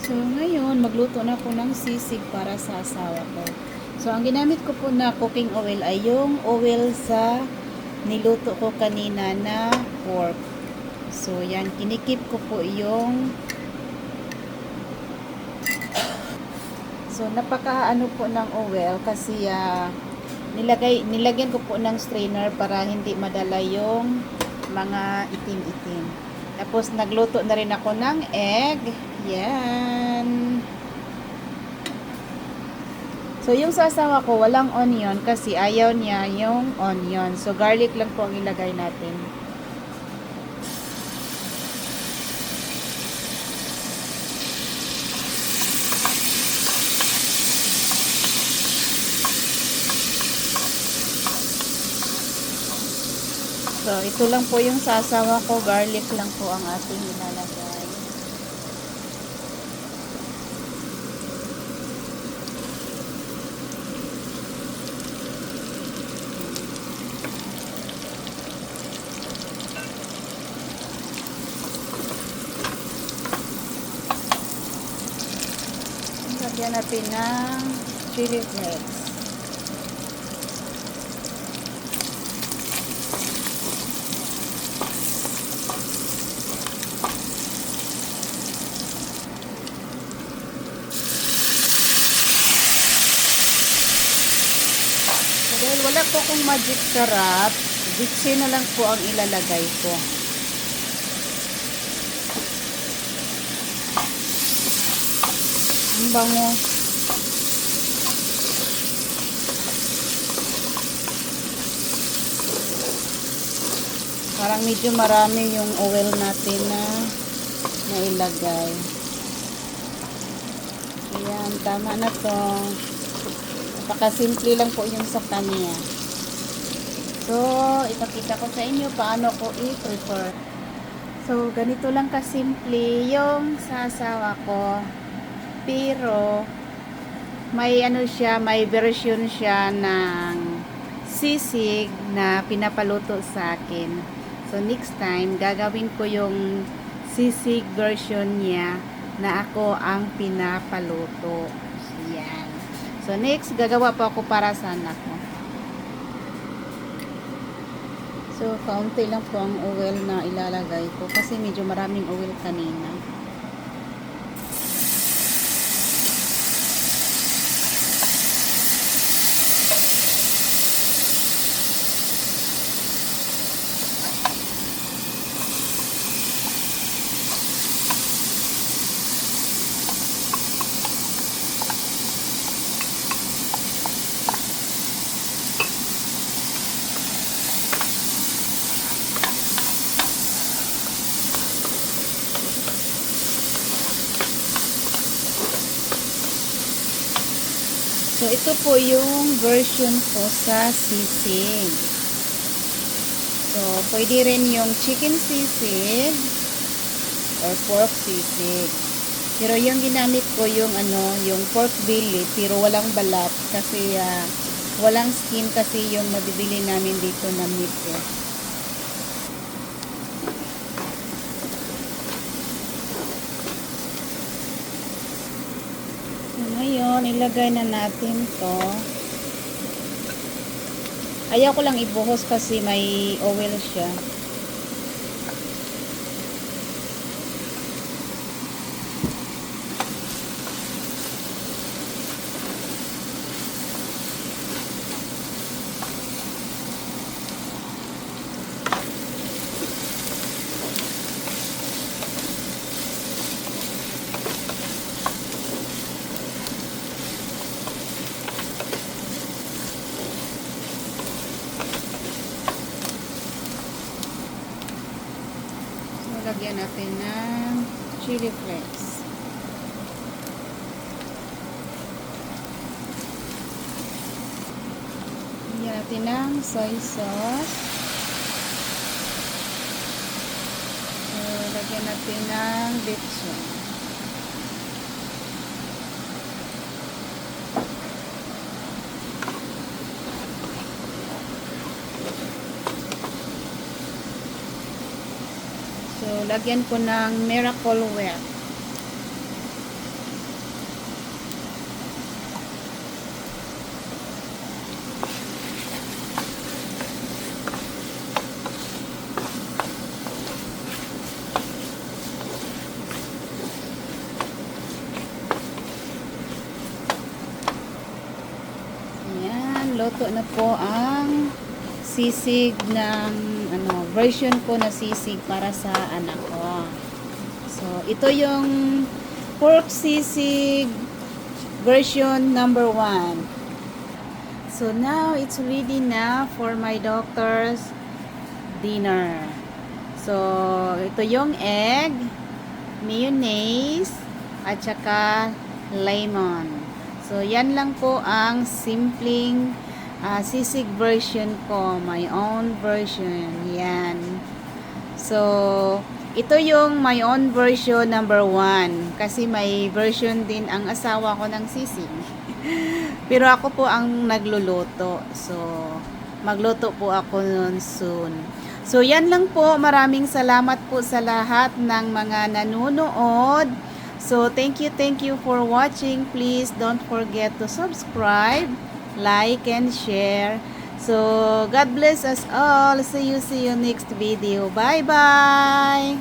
So, ngayon, magluto na ako ng sisig para sa asawa ko. So, ang ginamit ko po na cooking oil ay yung oil sa niluto ko kanina na pork. So, yan, kinikip ko po yung napaka po ng oil kasi nilagyan ko po ng strainer para hindi madala yung mga itim-itim. Tapos nagluto na rin ako ng egg. Yan. So yung sa asawa ko walang onion kasi ayaw niya yung onion. So garlic lang po ang ilagay natin. So, ito lang po yung sasawa ko. Garlic lang po ang ating ilalagay. Lagyan natin ng chili flakes. Dahil wala po akong magic sarap, bitsin na lang po ang ilalagay ko. Ang bango. Parang medyo marami yung oil natin na nailagay. Ayan, tama na to. Napakasimple lang po yung sa kanya. So, ipakita ko sa inyo paano ko i-prepare. So, ganito lang kasimple yung sa asawa ko. Pero, may may version siya ng sisig na pinapaluto sa akin. So, next time, gagawin ko yung sisig version niya na ako ang pinapaluto. Yan. So, next, gagawa pa ako para sa anak ko. So, kaunti lang po ang oil na ilalagay ko kasi medyo maraming oil kanina. So, ito po yung version po sa sisig. So, pwede rin yung chicken sisig or pork sisig. Pero yung ginamit ko yung yung pork belly pero walang balat kasi walang skin kasi yung mabibili namin dito na meat eh. Ngayon, ilagay na natin to. Ayaw ko lang ibuhos kasi may oil siya. Lagyan natin ng chili flakes. Lagyan natin ng soy sauce. So, lagyan natin ng lechon. So, lagyan ko ng Miracle Whip. luto na po ang sisig ng version ko na sisig para sa anak ko. So, ito yung pork sisig version number 1. So, now it's ready na for my doctor's dinner. So, ito yung egg, mayonnaise, at saka lemon. So, yan lang po ang simpleng sisig version ko. My own version. Yan. So, ito yung my own version number 1. Kasi may version din ang asawa ko ng sisig. Pero ako po ang nagluluto. So, magluto po ako nun soon. So, yan lang po. Maraming salamat po sa lahat ng mga nanonood. So, thank you for watching. Please don't forget to subscribe, like, and share. So, God bless us all. See you next video. Bye-bye!